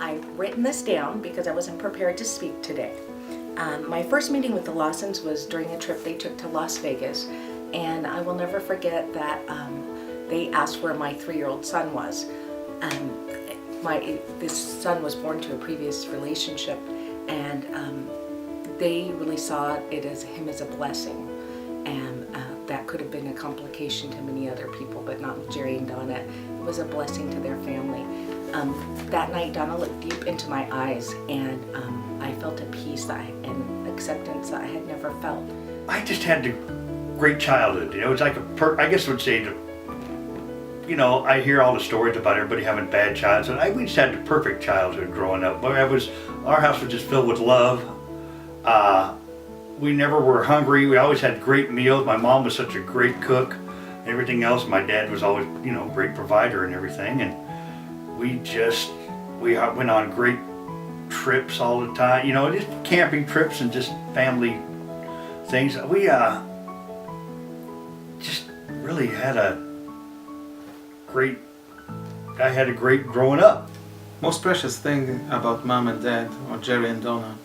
I've written this down because I wasn't prepared to speak today. My first meeting with the Lawsons was during a trip they took to Las Vegas, and I will never forget that they asked where my 3-year-old son was. This son was born to a previous relationship, and they really saw it as him as a blessing, and that could have been a complication to many other people, but not Jerry and Donna. It was a blessing to their family. That night, Donna looked deep into my eyes, and I felt a peace and acceptance that I had never felt. I just had a great childhood. You know, it's like I guess I would say, you know, I hear all the stories about everybody having bad childhood. We just had the perfect childhood growing up. Our house was just filled with love. We never were hungry. We always had great meals. My mom was such a great cook. Everything else, my dad was always, you know, great provider and everything. And we went on great trips all the time. You know, just camping trips and just family things. We just really had I had a great growing up. Most precious thing about Mom and Dad, or Jerry and Donna,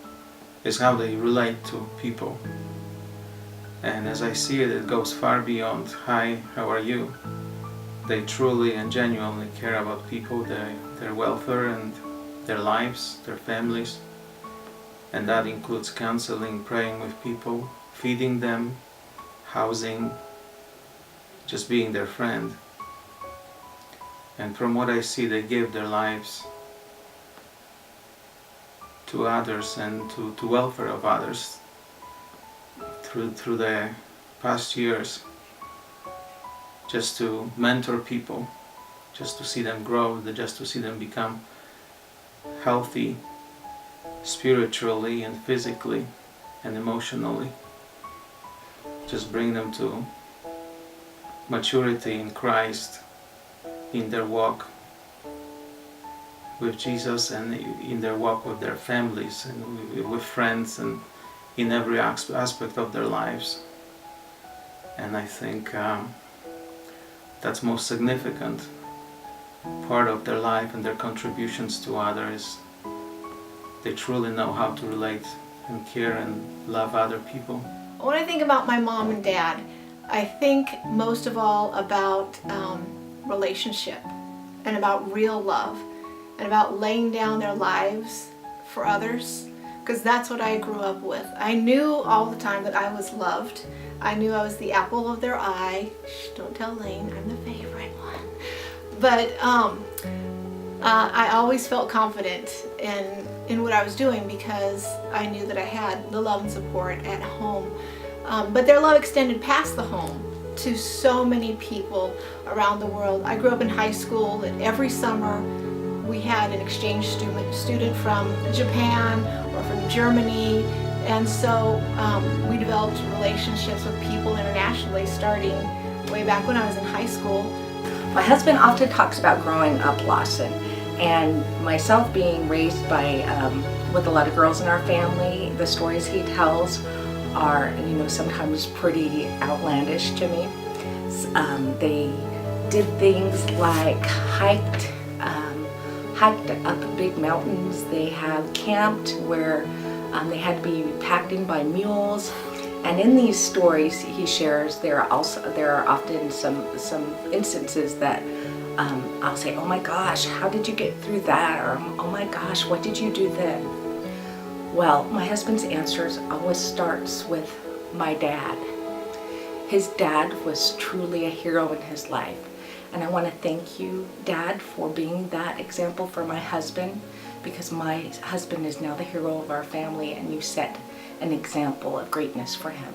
is how they relate to people. And as I see it, it goes far beyond, hi, how are you? They truly and genuinely care about people, their welfare and their lives, their families. And that includes counseling, praying with people, feeding them, housing, just being their friend. And from what I see, they give their lives to others and to welfare of others through the past years, just to mentor people, just to see them grow, just to see them become healthy spiritually and physically and emotionally. Just bring them to maturity in Christ, in their walk with Jesus and in their walk with their families and with friends and in every aspect of their lives. And I think that's most significant part of their life and their contributions to others. They truly know how to relate and care and love other people. When I think about my mom and dad, I think most of all about relationship and about real love and about laying down their lives for others, because that's what I grew up with. I knew all the time that I was loved. I knew I was the apple of their eye. Shh, don't tell Lane, I'm the favorite one. But I always felt confident in what I was doing because I knew that I had the love and support at home. But their love extended past the home to so many people around the world. I grew up in high school, and every summer we had an exchange student from Japan or from Germany, and so we developed relationships with people internationally starting way back when I was in high school. My husband often talks about growing up Lawson, and myself being raised by with a lot of girls in our family. The stories he tells are, you know, sometimes pretty outlandish to me. They did things like hiked up big mountains. They have camped where they had to be packed in by mules. And in these stories he shares, there are often some instances that I'll say, oh my gosh, how did you get through that? Or oh my gosh, what did you do then? Well, my husband's answers always starts with my dad. His dad was truly a hero in his life. And I want to thank you, Dad, for being that example for my husband, because my husband is now the hero of our family, and you set an example of greatness for him.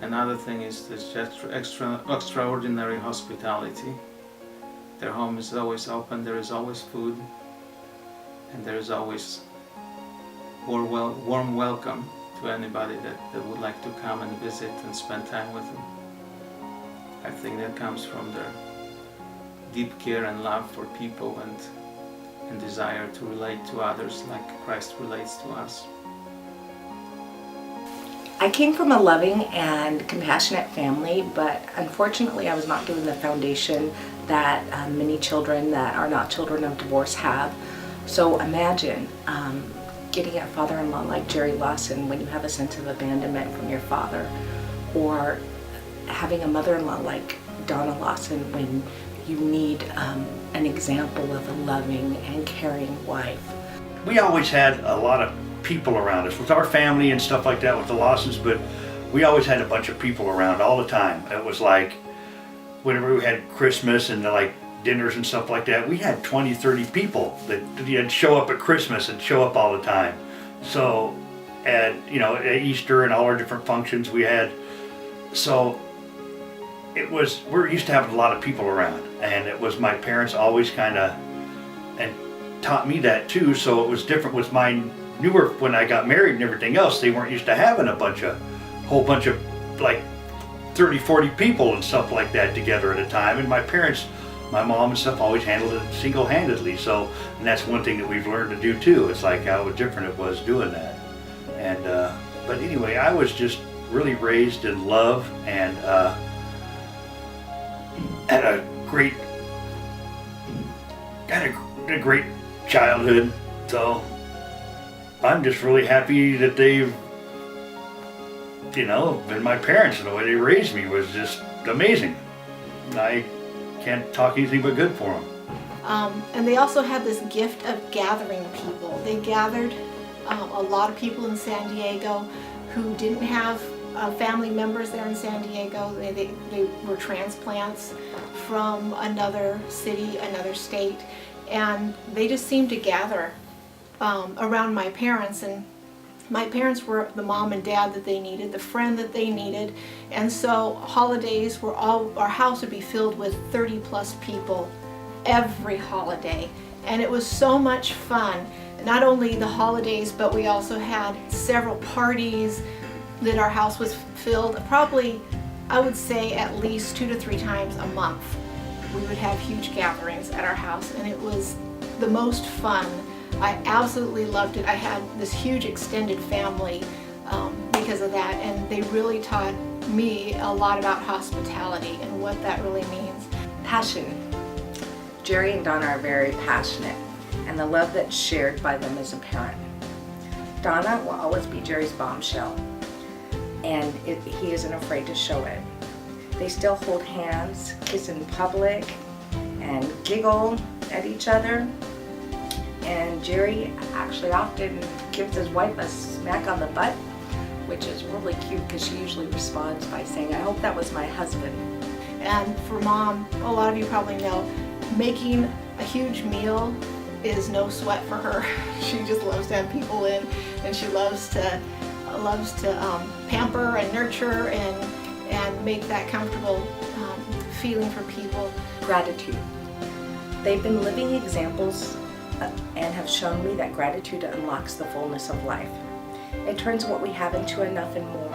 Another thing is this extraordinary hospitality. Their home is always open, there is always food, and there is always warm welcome to anybody that would like to come and visit and spend time with them. I think that comes from their deep care and love for people and desire to relate to others like Christ relates to us. I came from a loving and compassionate family, but unfortunately I was not given the foundation that many children that are not children of divorce have. So imagine getting a father-in-law like Jerry Lawson when you have a sense of abandonment from your father, or having a mother-in-law like Donna Lawson when you need an example of a loving and caring wife. We always had a lot of people around us with our family and stuff like that with the Lawsons, but we always had a bunch of people around all the time. It was like whenever we had Christmas and like dinners and stuff like that, we had 20, 30 people that you'd show up at Christmas and show up all the time. So at Easter and all our different functions we had, so we're used to having a lot of people around, and it was my parents always kind of and taught me that too. So it was different with my newer, when I got married and everything else, they weren't used to having a whole bunch of like 30, 40 people and stuff like that together at a time. And my parents, my mom and stuff, always handled it single-handedly. So, and that's one thing that we've learned to do too. It's like how different it was doing that. And but anyway, I was just really raised in love, and had a great childhood. So I'm just really happy that they've been my parents, and the way they raised me was just amazing. I can't talk anything but good for them. And they also had this gift of gathering people. They gathered a lot of people in San Diego who didn't have family members there in San Diego. They were transplants from another city, another state, and they just seemed to gather around my parents. And my parents were the mom and dad that they needed, the friend that they needed. And so holidays our house would be filled with 30 plus people every holiday. And it was so much fun. Not only the holidays, but we also had several parties that our house was filled. Probably, I would say, at least 2 to 3 times a month. We would have huge gatherings at our house, and it was the most fun. I absolutely loved it. I had this huge extended family because of that, and they really taught me a lot about hospitality and what that really means. Passion. Jerry and Donna are very passionate, and the love that's shared by them is apparent. Donna will always be Jerry's bombshell, and he isn't afraid to show it. They still hold hands, kiss in public, and giggle at each other. And Jerry actually often gives his wife a smack on the butt, which is really cute because she usually responds by saying, "I hope that was my husband." And for Mom, a lot of you probably know, making a huge meal is no sweat for her. She just loves to have people in, and she loves to pamper and nurture and make that comfortable feeling for people. Gratitude. They've been living examples and have shown me that gratitude unlocks the fullness of life. It turns what we have into enough and more.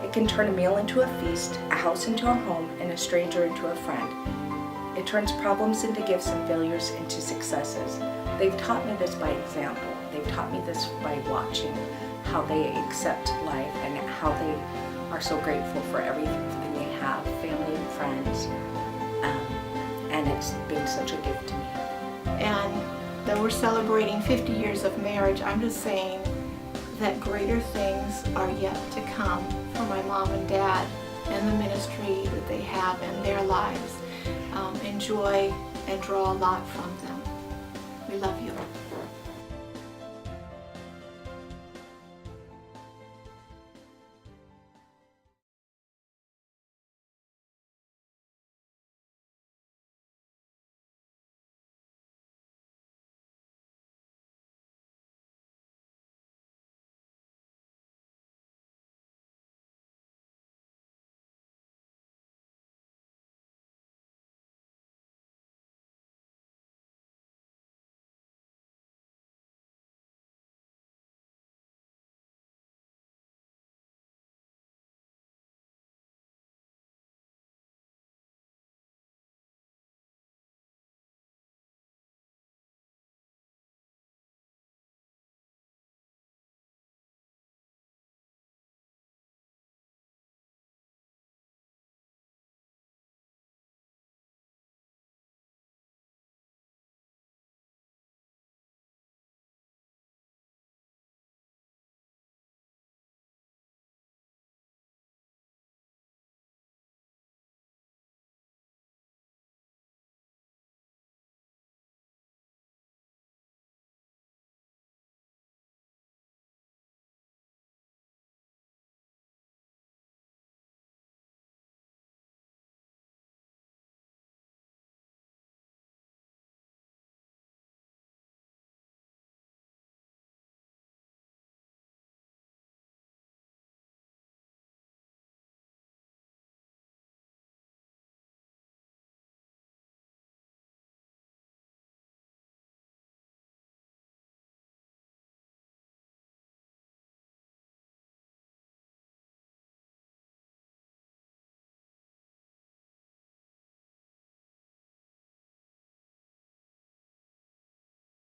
It can turn a meal into a feast, a house into a home, and a stranger into a friend. It turns problems into gifts and failures into successes. They've taught me this by example. They've taught me this by watching how they accept life and how they are so grateful for everything they have, family and friends. And it's been such a gift to me. And though we're celebrating 50 years of marriage, I'm just saying that greater things are yet to come for my mom and dad and the ministry that they have in their lives. Enjoy and draw a lot from them. We love you.